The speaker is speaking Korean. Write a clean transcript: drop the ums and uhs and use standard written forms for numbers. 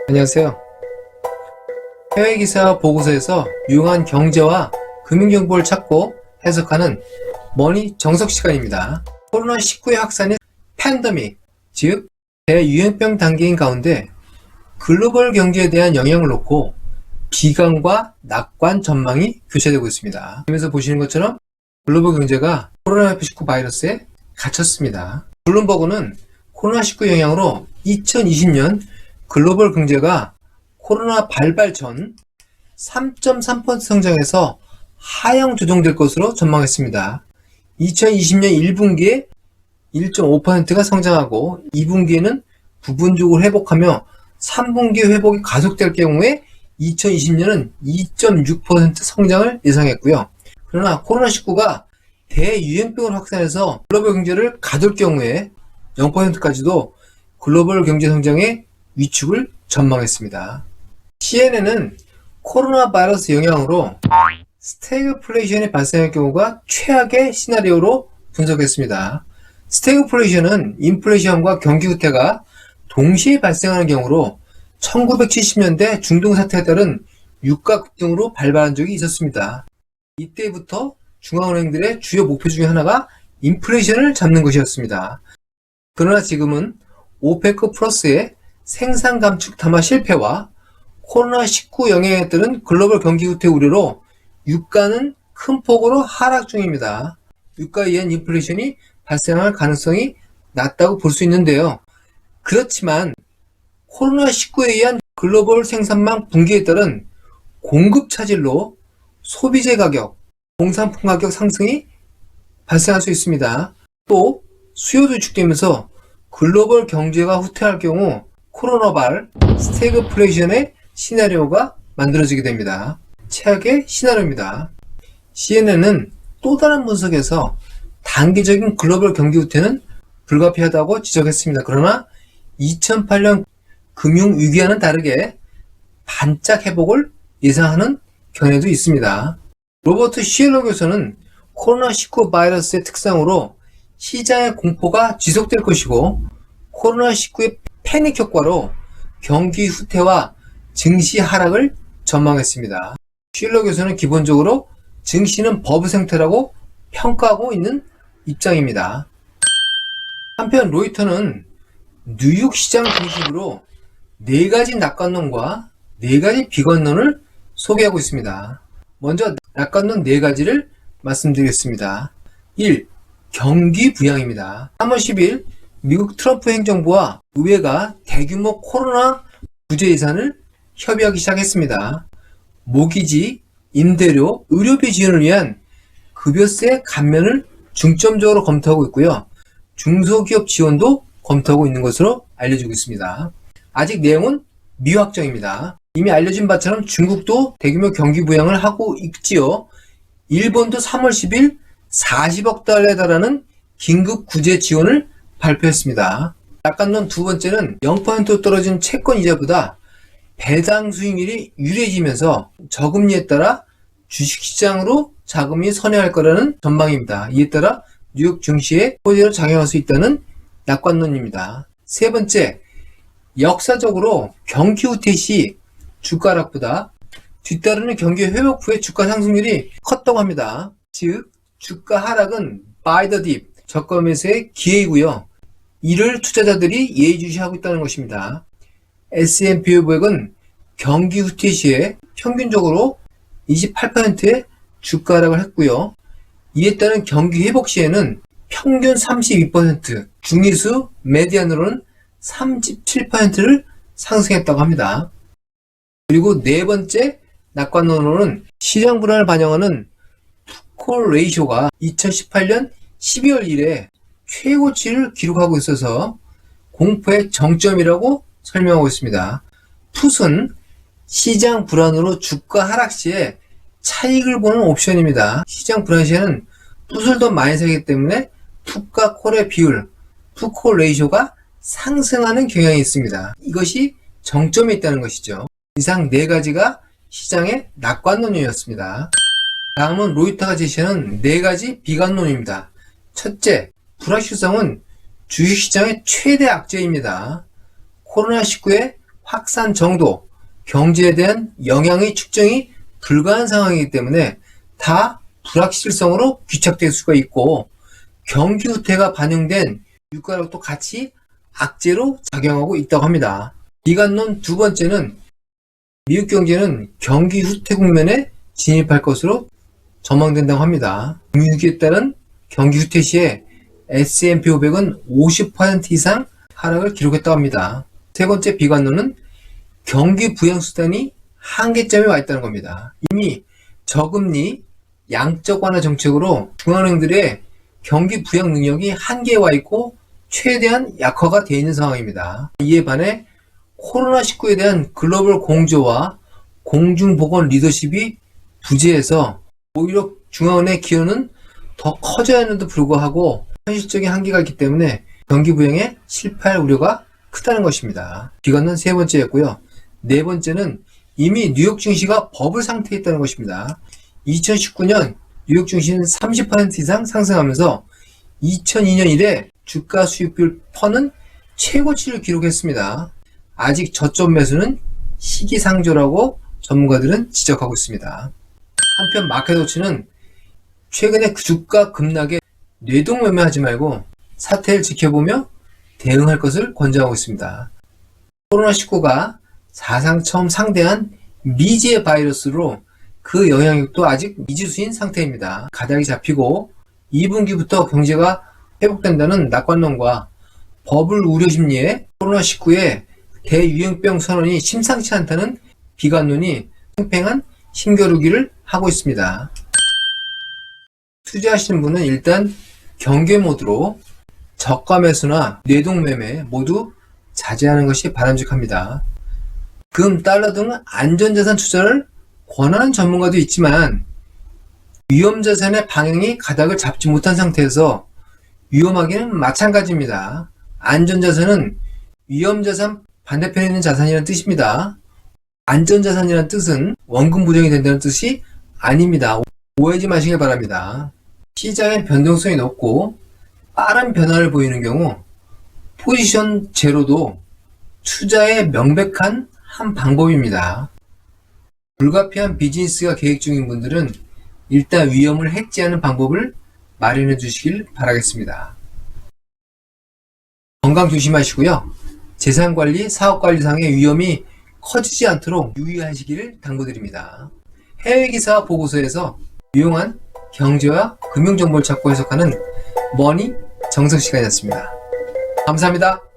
안녕하세요. 해외기사 보고서에서 유용한 경제와 금융정보를 찾고 해석하는 머니 정석 시간입니다. 코로나19의 확산인 팬데믹, 즉 대유행병 단계인 가운데 글로벌 경제에 대한 영향을 놓고 비관과 낙관 전망이 교차되고 있습니다. 그러면서 보시는 것처럼 글로벌 경제가 코로나19 바이러스에 갇혔습니다. 블룸버그는 코로나19 영향으로 2020년 글로벌 경제가 코로나 발발 전 3.3% 성장해서 하향 조정될 것으로 전망했습니다. 2020년 1분기에 1.5%가 성장하고 2분기에는 부분적으로 회복하며 3분기 회복이 가속될 경우에 2020년은 2.6% 성장을 예상했고요. 그러나 코로나19가 대유행병을 확산해서 글로벌 경제를 가둘 경우에 0%까지도 글로벌 경제 성장의 위축을 전망했습니다. CNN은 코로나 바이러스 영향으로 스태그플레이션이 발생할 경우가 최악의 시나리오로 분석했습니다. 스태그플레이션은 인플레이션과 경기 후퇴가 동시에 발생하는 경우로 1970년대 중동 사태에 따른 유가 급등으로 발발한 적이 있었습니다. 이때부터 중앙은행들의 주요 목표 중에 하나가 인플레이션을 잡는 것이었습니다. 그러나 지금은 오페크 플러스의 생산 감축 담화 실패와 코로나19 영향에 따른 글로벌 경기 후퇴 우려로 유가는 큰 폭으로 하락 중입니다. 유가에 의한 인플레이션이 발생할 가능성이 낮다고 볼 수 있는데요. 그렇지만 코로나19에 의한 글로벌 생산망 붕괴에 따른 공급 차질로 소비재 가격, 공산품 가격 상승이 발생할 수 있습니다. 또 수요도 위축되면서 글로벌 경제가 후퇴할 경우 코로나발 스태그플레이션의 시나리오가 만들어지게 됩니다. 최악의 시나리오입니다. CNN은 또 다른 분석에서 단기적인 글로벌 경기 후퇴는 불가피하다고 지적했습니다. 그러나 2008년 금융위기와는 다르게 반짝 회복을 예상하는 견해도 있습니다. 로버트 시엘러 교수는 코로나19 바이러스의 특성으로 시장의 공포가 지속될 것이고 코로나19의 패닉 효과로 경기 후퇴와 증시 하락을 전망했습니다. 시엘러 교수는 기본적으로 증시는 버블 상태라고 평가하고 있는 입장입니다. 한편 로이터는 뉴욕 시장 중심으로 4가지 낙관론과 4가지 비관론을 소개하고 있습니다. 먼저 낙관론 4가지를 말씀드리겠습니다. 1. 경기 부양입니다. 3월 10일 미국 트럼프 행정부와 의회가 대규모 코로나 구제 예산을 협의하기 시작했습니다. 모기지, 임대료, 의료비 지원을 위한 급여세 감면을 중점적으로 검토하고 있고요. 중소기업 지원도 검토하고 있는 것으로 알려지고 있습니다. 아직 내용은 미확정입니다. 이미 알려진 바처럼 중국도 대규모 경기 부양을 하고 있지요. 일본도 3월 10일 40억 달러에 달하는 긴급 구제 지원을 발표했습니다. 낙관론 두 번째는 0% 떨어진 채권 이자보다 배당 수익률이 유리해지면서 저금리에 따라 주식시장으로 자금이 선회할 거라는 전망입니다. 이에 따라 뉴욕 증시에 호재로 작용할 수 있다는 낙관론입니다. 세 번째, 역사적으로 경기 후퇴 시 주가 하락보다 뒤따르는 경기 회복 후의 주가 상승률이 컸다고 합니다. 즉, 주가 하락은 buy the dip, 저가 매수의 기회이고요. 이를 투자자들이 예의주시하고 있다는 것입니다. S&P 500은 경기 후퇴 시에 평균적으로 28%의 주가 하락을 했고요. 이에 따른 경기 회복 시에는 평균 32%, 중위수 메디안으로는 37%를 상승했다고 합니다. 그리고 네 번째 낙관론으로는 시장 불안을 반영하는 푸콜 레이쇼가 2018년 12월 1일에 최고치를 기록하고 있어서 공포의 정점이라고 설명하고 있습니다. 풋은 시장 불안으로 주가 하락 시에 차익을 보는 옵션입니다. 시장 불안 시에는 풋을 더 많이 사기 때문에 풋과 콜의 비율, 풋콜 레이쇼가 상승하는 경향이 있습니다. 이것이 정점에 있다는 것이죠. 이상 4가지가 시장의 낙관론이었습니다. 다음은 로이터가 제시하는 4가지 비관론입니다. 첫째, 불확실성은 주식시장의 최대 악재입니다. 코로나19의 확산 정도, 경제에 대한 영향의 측정이 불가한 상황이기 때문에 다 불확실성으로 귀착될 수가 있고, 경기 후퇴가 반영된 유가력도 같이 악재로 작용하고 있다고 합니다. 비관론 두 번째는 미국 경제는 경기 후퇴 국면에 진입할 것으로 전망된다고 합니다. 금융위기에 따른 경기 후퇴 시에 S&P 500은 50% 이상 하락을 기록했다고 합니다. 세 번째 비관론은 경기 부양 수단이 한계점에 와 있다는 겁니다. 이미 저금리, 양적 완화 정책으로 중앙은행들의 경기 부양 능력이 한계에 와 있고 최대한 약화가 되어 있는 상황입니다. 이에 반해 코로나19에 대한 글로벌 공조와 공중보건 리더십이 부재해서 오히려 중앙은행의 기여는 더 커져야 하는데도 불구하고 현실적인 한계가 있기 때문에 경기 부양에 실패할 우려가 크다는 것입니다. 비관론 세 번째였고요. 네 번째는 이미 뉴욕 증시가 버블 상태에 있다는 것입니다. 2019년 뉴욕 증시는 30% 이상 상승하면서 2002년 이래 주가 수익률 퍼는 최고치를 기록했습니다. 아직 저점 매수는 시기상조라고 전문가들은 지적하고 있습니다. 한편 마켓워치는 최근에 주가 급락에 뇌동매매하지 말고 사태를 지켜보며 대응할 것을 권장하고 있습니다. 코로나19가 사상 처음 상대한 미지의 바이러스로 그 영향력도 아직 미지수인 상태입니다. 가닥이 잡히고 2분기부터 경제가 회복된다는 낙관론과 버블 우려 심리에 코로나19의 대유행병 선언이 심상치 않다는 비관론이 팽팽한 힘겨루기를 하고 있습니다. 투자하시는 분은 일단 경계 모드로 저가 매수나 뇌동매매 모두 자제하는 것이 바람직합니다. 금, 달러 등 안전자산 투자를 권하는 전문가도 있지만 위험자산의 방향이 가닥을 잡지 못한 상태에서 위험하기는 마찬가지입니다. 안전자산은 위험자산 반대편에 있는 자산이라는 뜻입니다. 안전자산이라는 뜻은 원금 불용이 된다는 뜻이 아닙니다. 오해하지 마시길 바랍니다. 시장의 변동성이 높고 빠른 변화를 보이는 경우 포지션 제로도 투자의 명백한 한 방법입니다. 불가피한 비즈니스가 계획 중인 분들은 일단 위험을 해지하는 방법을 마련해 주시길 바라겠습니다. 건강 조심하시고요. 재산관리, 사업관리상의 위험이 커지지 않도록 유의하시기를 당부드립니다. 해외기사와 보고서에서 유용한 경제와 금융정보를 찾고 해석하는 머니 정석 시간이었습니다. 감사합니다.